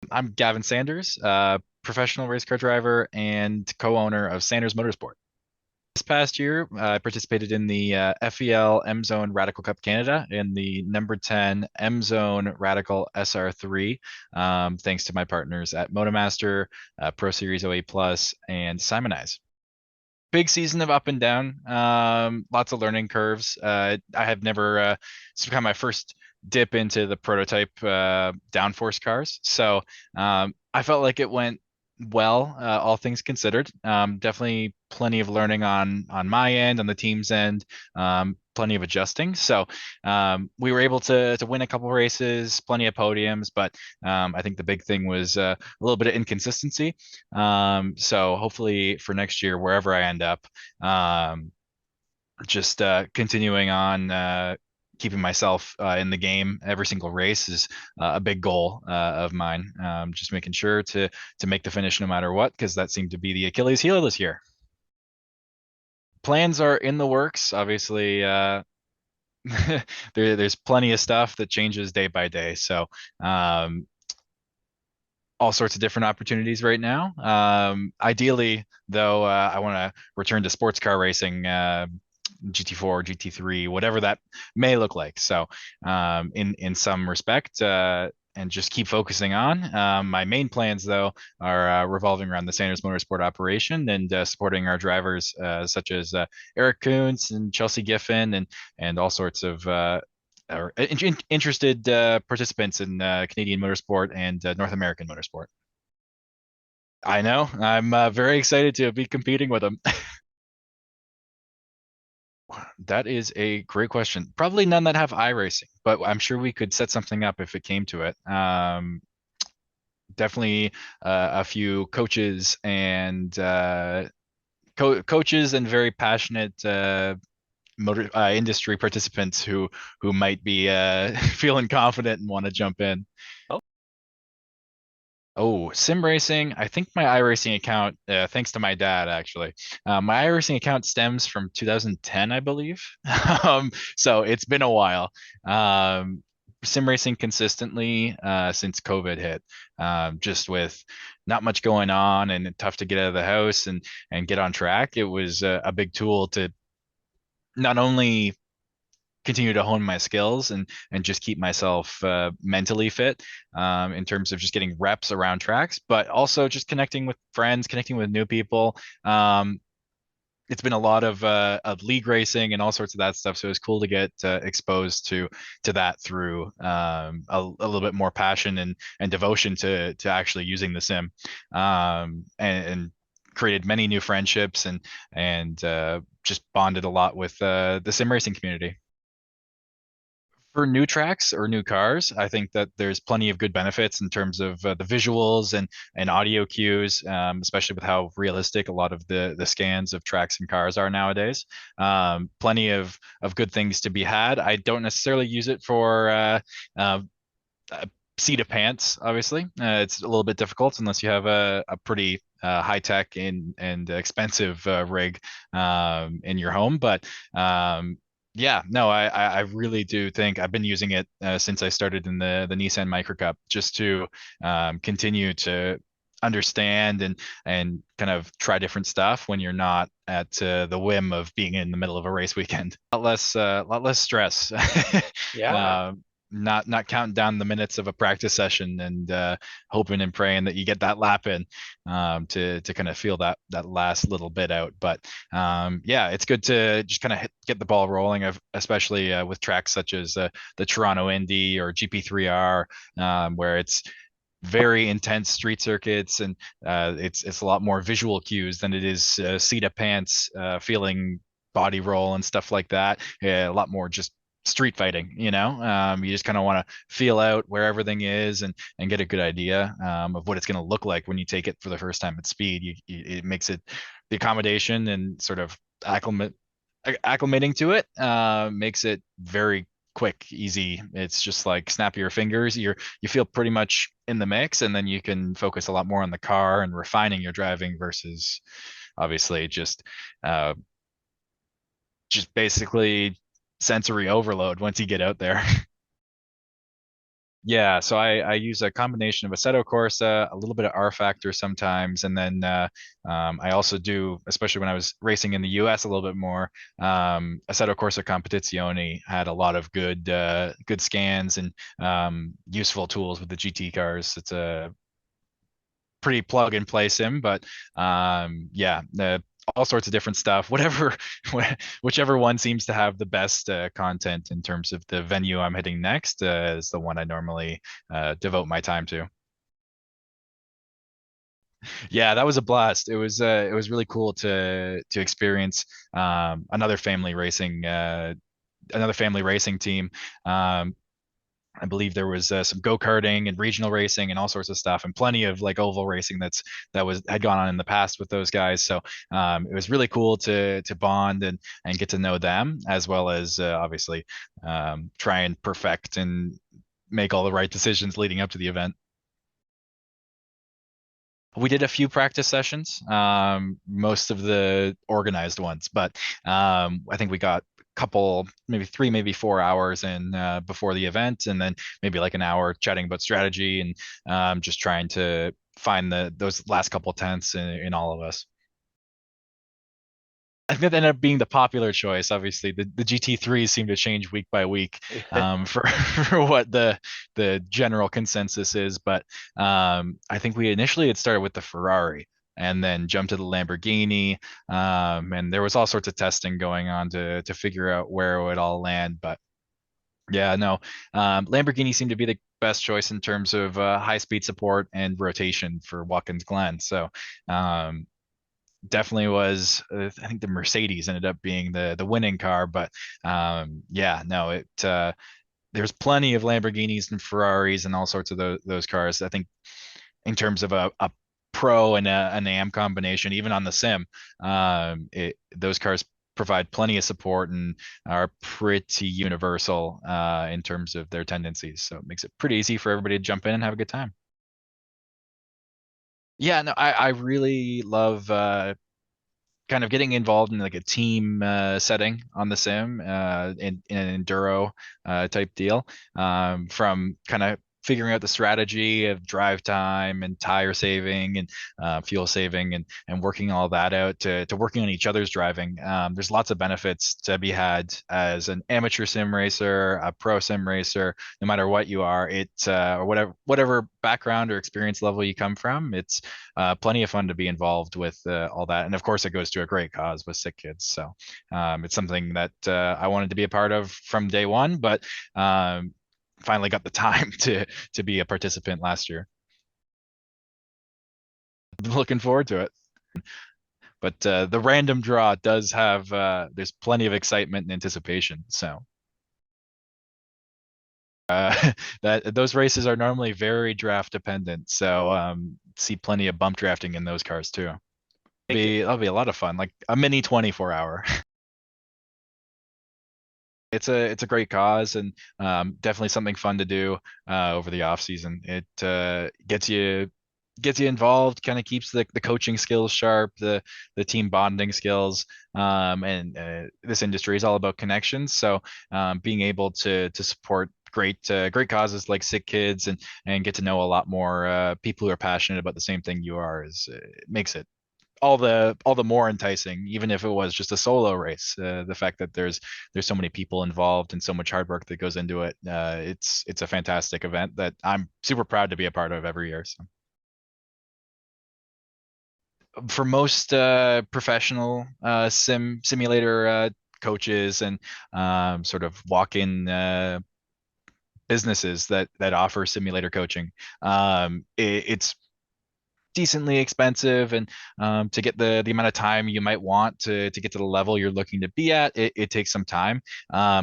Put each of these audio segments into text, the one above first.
I'm Gavin Sanders, professional race car driver and co-owner of Sanders Motorsport. This past year, I participated in the FEL M Zone Radical Cup Canada in the number 10 M Zone Radical SR3, thanks to my partners at Motomaster, Pro Series OA Plus, and Simonize. Big season of up and down, lots of learning curves. I have never, it's become my first dip into the prototype downforce cars. So I felt like it went well, all things considered. Definitely plenty of learning on my end, on the team's end, plenty of adjusting. So we were able to win a couple races, plenty of podiums, but I think the big thing was a little bit of inconsistency. So hopefully for next year, wherever I end up, um, just continuing on keeping myself in the game every single race is a big goal of mine. Just making sure to make the finish no matter what, because that seemed to be the Achilles heel this year. Plans are in the works. Obviously, there's plenty of stuff that changes day by day. So um, all sorts of different opportunities right now. Ideally, though, I want to return to sports car racing, GT4, GT3, whatever that may look like. So, in some respect, and just keep focusing on. My main plans, though, are revolving around the Sanders Motorsport operation and supporting our drivers, such as Eric Kuntz and Chelsea Giffen, and all sorts of or interested participants in Canadian motorsport and North American motorsport. I know. I'm very excited to be competing with them. That is a great question. Probably none that have iRacing, but I'm sure we could set something up if it came to it. Definitely a few coaches and coaches and very passionate motor industry participants who might be feeling confident and want to jump in. Oh, Oh, sim racing. I think my iRacing account, thanks to my dad, actually, my iRacing account stems from 2010, I believe. So it's been a while. Sim racing consistently since COVID hit, just with not much going on and tough to get out of the house and get on track. It was a big tool to not only continue to hone my skills and just keep myself mentally fit in terms of just getting reps around tracks, but also just connecting with friends, connecting with new people. It's been a lot of league racing and all sorts of that stuff, so it's cool to get exposed to that through a little bit more passion and devotion to actually using the sim, and created many new friendships and just bonded a lot with the sim racing community. For new tracks or new cars, I think that there's plenty of good benefits in terms of the visuals and audio cues, especially with how realistic a lot of the scans of tracks and cars are nowadays. Plenty of good things to be had. I don't necessarily use it for uh, seat of pants, obviously. It's a little bit difficult unless you have a pretty high tech and expensive rig in your home. But yeah, no, I really do think I've been using it since I started in the Nissan Micro Cup just to continue to understand and kind of try different stuff when you're not at the whim of being in the middle of a race weekend. A lot less stress. yeah. uh, not counting down the minutes of a practice session and hoping and praying that you get that lap in, to kind of feel that last little bit out. But yeah, it's good to just kind of get the ball rolling, especially with tracks such as the Toronto Indy or GP3R, where it's very intense street circuits and it's a lot more visual cues than it is seat of pants feeling body roll and stuff like that. Yeah, a lot more just street fighting, you just kind of want to feel out where everything is and get a good idea of what it's going to look like when you take it for the first time at speed. It makes it the accommodation and sort of acclimate acclimating to it makes it very quick, easy. It's just like snap your fingers. You feel pretty much in the mix, and then you can focus a lot more on the car and refining your driving versus obviously uh, just basically sensory overload once you get out there. Yeah, so I use a combination of Assetto Corsa, a little bit of R Factor sometimes, and then I also do, especially when I was racing in the US a little bit more, Assetto Corsa Competizione had a lot of good scans and useful tools with the GT cars. It's a pretty plug and play sim, but yeah, all sorts of different stuff. Whatever, whichever one seems to have the best content in terms of the venue I'm hitting next is the one I normally devote my time to. Yeah, that was a blast. It was really cool to experience another family racing team. I believe there was some go-karting and regional racing and all sorts of stuff, and plenty of like oval racing that was had gone on in the past with those guys. So it was really cool to bond and get to know them, as well as obviously try and perfect and make all the right decisions leading up to the event. We did a few practice sessions, most of the organized ones, but I think we got a couple, maybe 3, maybe 4 hours in before the event, and then maybe like an hour chatting about strategy and just trying to find those last couple tenths in all of us. I think that ended up being the popular choice. Obviously, the GT3s seem to change week by week for for what the general consensus is. But I think we initially had started with the Ferrari and then jumped to the Lamborghini. And there was all sorts of testing going on to figure out where it would all land. But yeah, no, Lamborghini seemed to be the best choice in terms of high speed support and rotation for Watkins Glen. So definitely was. I think the Mercedes ended up being the winning car, but yeah, no, it there's plenty of Lamborghinis and Ferraris and all sorts of those cars. I think in terms of a pro and an AM combination, even on the sim, those cars provide plenty of support and are pretty universal in terms of their tendencies. So it makes it pretty easy for everybody to jump in and have a good time. Yeah, no, I really love kind of getting involved in like a team setting on the sim in an enduro type deal, from kind of figuring out the strategy of drive time and tire saving and fuel saving and working all that out to working on each other's driving. There's lots of benefits to be had as an amateur sim racer, a pro sim racer, no matter what you are. Or whatever background or experience level you come from. It's plenty of fun to be involved with all that. And of course, it goes to a great cause with sick kids. So it's something that I wanted to be a part of from day one, but finally got the time to be a participant last year. Looking forward to it. But the random draw does have there's plenty of excitement and anticipation. So that those races are normally very draft dependent. So see plenty of bump drafting in those cars too. That'll be a lot of fun, like a mini 24 hour. It's a great cause and definitely something fun to do over the off season. It gets you involved, kind of keeps the coaching skills sharp, the team bonding skills, and this industry is all about connections. So being able to support great causes like sick kids and get to know a lot more people who are passionate about the same thing you are is makes it all the more enticing, even if it was just a solo race. The fact that there's so many people involved and so much hard work that goes into it. It's a fantastic event that I'm super proud to be a part of every year. So for most professional simulator coaches and sort of walk-in businesses that offer simulator coaching, it's decently expensive and to get the amount of time you might want to get to the level you're looking to be at, it takes some time.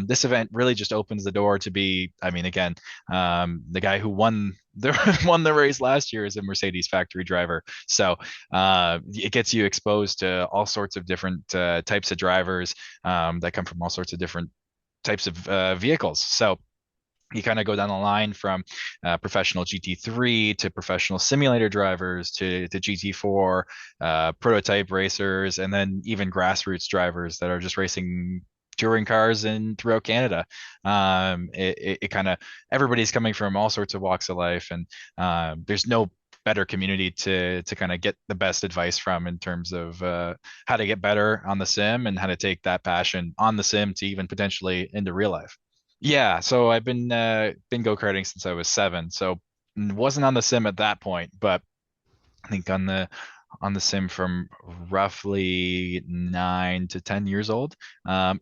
This event really just opens the door to be, I mean, again, the guy who won the race last year is a Mercedes factory driver. So it gets you exposed to all sorts of different types of drivers that come from all sorts of different types of vehicles. So you kind of go down the line from professional GT3 to professional simulator drivers to GT4, prototype racers, and then even grassroots drivers that are just racing touring cars in throughout Canada. It kind of everybody's coming from all sorts of walks of life, and there's no better community to kind of get the best advice from in terms of how to get better on the sim and how to take that passion on the sim to even potentially into real life. Yeah, so I've been go-karting since I was 7, so wasn't on the sim at that point, but I think on the sim from roughly 9 to 10 years old,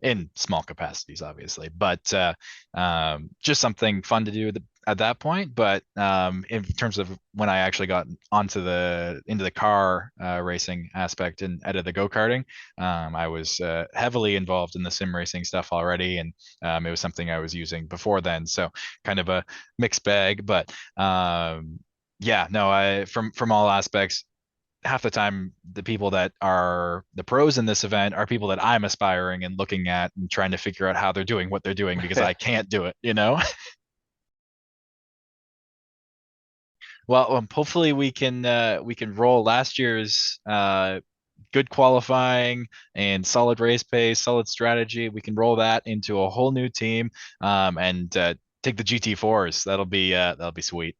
in small capacities, obviously, but just something fun to do at that point. But in terms of when I actually got onto the into the car racing aspect and out of the go-karting, I was heavily involved in the sim racing stuff already, and it was something I was using before then. So kind of a mixed bag, but yeah, no, I from all aspects, half the time the people that are the pros in this event are people that I'm aspiring and looking at and trying to figure out how they're doing what they're doing because I can't do it, you know? Well, hopefully we can roll last year's good qualifying and solid race pace, solid strategy. We can roll that into a whole new team and take the GT4s. That'll be sweet.